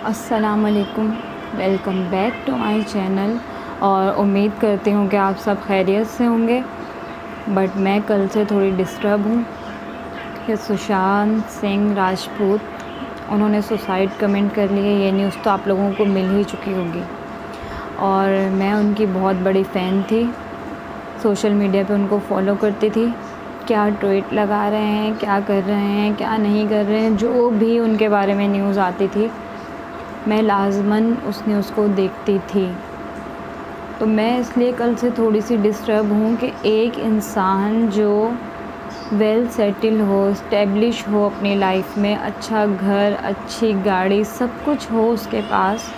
अस्सलाम वालेकुम, welcome back to my channel. और उम्मीद करती हूँ कि आप सब खैरियत से होंगे। बट मैं कल से थोड़ी डिस्टर्ब हूँ कि सुशांत सिंह राजपूत उन्होंने सुसाइड कमिट कर लिया। ये न्यूज़ तो आप लोगों को मिल ही चुकी होगी और मैं उनकी बहुत बड़ी फ़ैन थी। सोशल मीडिया पे उनको फॉलो करती थी। क्या ट्वीट लगा रहे हैं, क्या कर रहे हैं, क्या नहीं कर रहे हैं, जो भी उनके बारे में न्यूज़ आती थी मैं लाज़मन उस न्यूज़ को देखती थी। तो मैं इसलिए कल से थोड़ी सी डिस्टर्ब हूँ कि एक इंसान जो वेल सेटल हो, इस्टेब्लिश हो अपनी लाइफ में, अच्छा घर, अच्छी गाड़ी, सब कुछ हो उसके पास,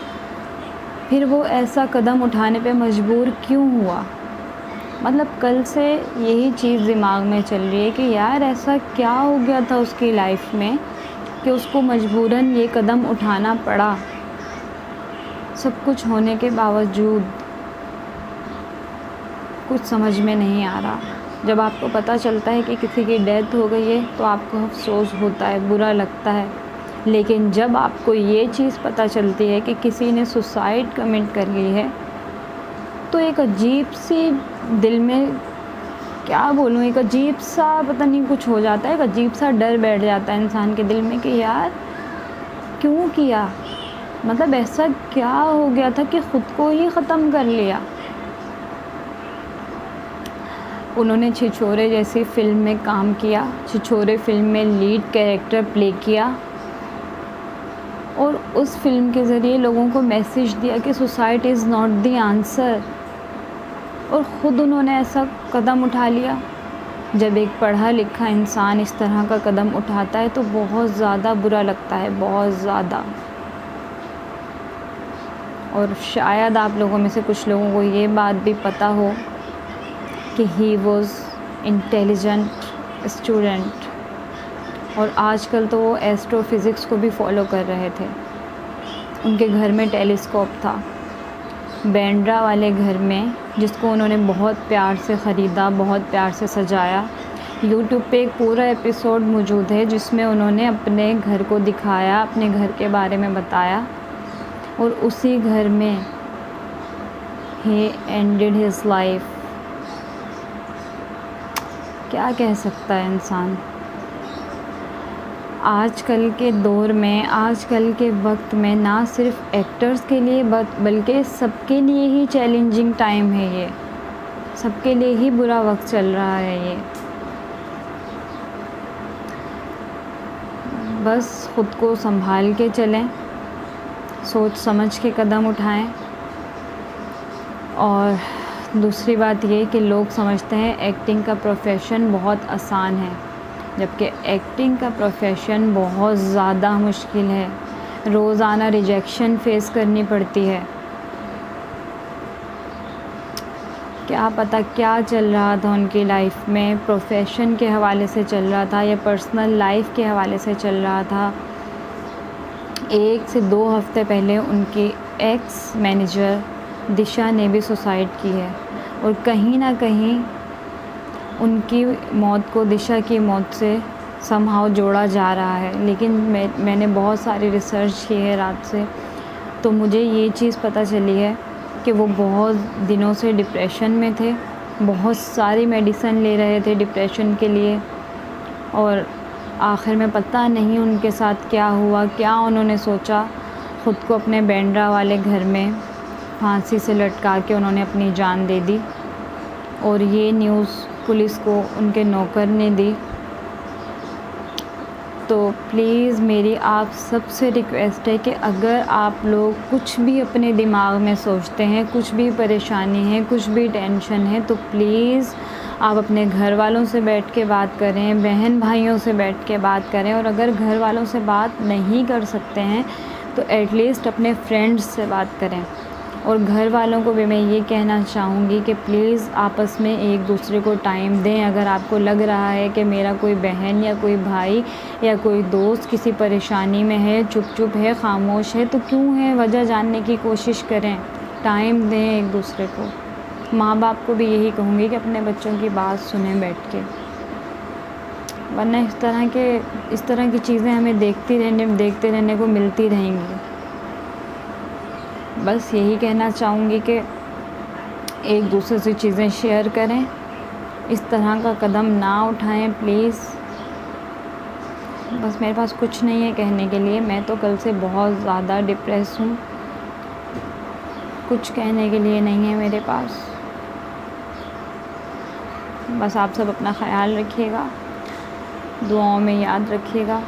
फिर वो ऐसा कदम उठाने पे मजबूर क्यों हुआ। मतलब कल से यही चीज़ दिमाग में चल रही है कि यार ऐसा क्या हो गया था उसकी लाइफ में कि उसको मजबूरन ये कदम उठाना पड़ा। सब कुछ होने के बावजूद कुछ समझ में नहीं आ रहा। जब आपको पता चलता है कि किसी की डेथ हो गई है तो आपको अफसोस होता है, बुरा लगता है। लेकिन जब आपको ये चीज़ पता चलती है कि किसी ने सुसाइड कमिट कर ली है तो एक अजीब सी दिल में, क्या बोलूँ, एक अजीब सा पता नहीं कुछ हो जाता है। एक अजीब सा डर बैठ जाता है इंसान के दिल में कि यार क्यों किया। मतलब ऐसा क्या हो गया था कि ख़ुद को ही ख़त्म कर लिया। उन्होंने छिछोरे जैसी फ़िल्म में काम किया, छिछोरे फ़िल्म में लीड कैरेक्टर प्ले किया और उस फिल्म के ज़रिए लोगों को मैसेज दिया कि suicide is not the answer. और ख़ुद उन्होंने ऐसा कदम उठा लिया। जब एक पढ़ा लिखा इंसान इस तरह का कदम उठाता है तो बहुत ज़्यादा बुरा लगता है, बहुत ज़्यादा। और शायद आप लोगों में से कुछ लोगों को ये बात भी पता हो कि ही वॉज़ इंटेलिजेंट स्टूडेंट। और आजकल तो वो एस्ट्रोफिज़िक्स को भी फॉलो कर रहे थे। उनके घर में टेलीस्कोप था, बैंड्रा वाले घर में, जिसको उन्होंने बहुत प्यार से ख़रीदा, बहुत प्यार से सजाया। यूट्यूब पे एक पूरा एपिसोड मौजूद है जिसमें उन्होंने अपने घर को दिखाया, अपने घर के बारे में बताया। और उसी घर में ही एंडेड हिज लाइफ। क्या कह सकता है इंसान। आजकल के दौर में, आजकल के वक्त में ना सिर्फ एक्टर्स के लिए बल्कि सबके लिए ही चैलेंजिंग टाइम है ये। सबके लिए ही बुरा वक्त चल रहा है ये। बस ख़ुद को संभाल के चलें, सोच समझ के कदम उठाएं। और दूसरी बात ये कि लोग समझते हैं एक्टिंग का प्रोफेशन बहुत आसान है, जबकि एक्टिंग का प्रोफेशन बहुत ज़्यादा मुश्किल है। रोज़ाना रिजेक्शन फेस करनी पड़ती है। क्या पता क्या चल रहा था उनकी लाइफ में, प्रोफेशन के हवाले से चल रहा था या पर्सनल लाइफ के हवाले से चल रहा था। 1 से 2 हफ़्ते पहले उनकी एक्स मैनेजर दिशा ने भी सुसाइड की है। और कहीं ना कहीं उनकी मौत को दिशा की मौत से समहाउ जोड़ा जा रहा है। लेकिन मैंने बहुत सारी रिसर्च की है रात से, तो मुझे ये चीज़ पता चली है कि वो बहुत दिनों से डिप्रेशन में थे, बहुत सारी मेडिसिन ले रहे थे डिप्रेशन के लिए। और आखिर में पता नहीं उनके साथ क्या हुआ, क्या उन्होंने सोचा, ख़ुद को अपने बैंड्रा वाले घर में फांसी से लटका के उन्होंने अपनी जान दे दी। और ये न्यूज़ पुलिस को उनके नौकर ने दी। तो प्लीज़ मेरी आप सबसे रिक्वेस्ट है कि अगर आप लोग कुछ भी अपने दिमाग में सोचते हैं, कुछ भी परेशानी है, कुछ भी टेंशन है, तो प्लीज़ आप अपने घर वालों से बैठ के बात करें, बहन भाइयों से बैठ के बात करें। और अगर घर वालों से बात नहीं कर सकते हैं तो एटलीस्ट अपने फ्रेंड्स से बात करें। और घर वालों को भी मैं ये कहना चाहूँगी कि प्लीज़ आपस में एक दूसरे को टाइम दें। अगर आपको लग रहा है कि मेरा कोई बहन या कोई भाई या कोई दोस्त किसी परेशानी में है, चुप है, ख़ामोश है, तो क्यों है, वजह जानने की कोशिश करें, टाइम दें एक दूसरे को। माँ बाप को भी यही कहूँगी कि अपने बच्चों की बात सुनें बैठ के, वरना इस तरह की चीज़ें हमें देखते रहने को मिलती रहेंगी। बस यही कहना चाहूँगी कि एक दूसरे से चीज़ें शेयर करें, इस तरह का कदम ना उठाएं प्लीज़। बस मेरे पास कुछ नहीं है कहने के लिए, मैं तो कल से बहुत ज़्यादा डिप्रेस हूँ, कुछ कहने के लिए नहीं है मेरे पास। बस आप सब अपना ख़याल रखिएगा, दुआओं में याद रखिएगा।